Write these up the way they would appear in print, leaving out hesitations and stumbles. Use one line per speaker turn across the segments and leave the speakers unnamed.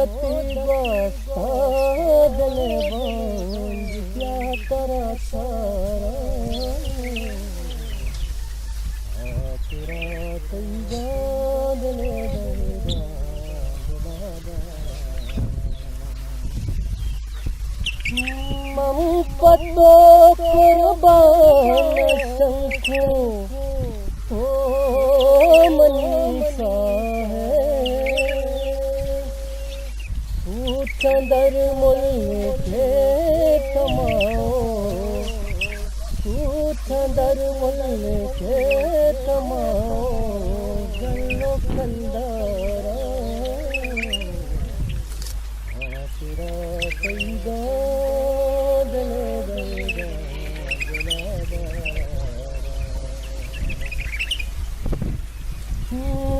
दती दले बंद क्या करा सारा तेरा तैया दले मम पतो कुर्बान शंखो तो मनसा चंदर मुल्ले के कमाओ तू चंदर मुल्ले के कमाओ गल्लो कंदारा तेरा तैगा दले दलेगा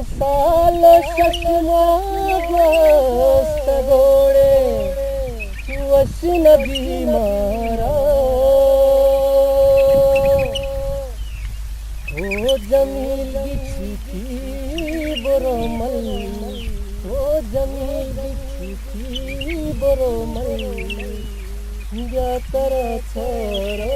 साल शक्मा ग्रस्त घोड़े वस नबी मारा ओ जमील बिछी थी बरोमल ओ जमील बिछी थी बरोमल क्या कर छोरा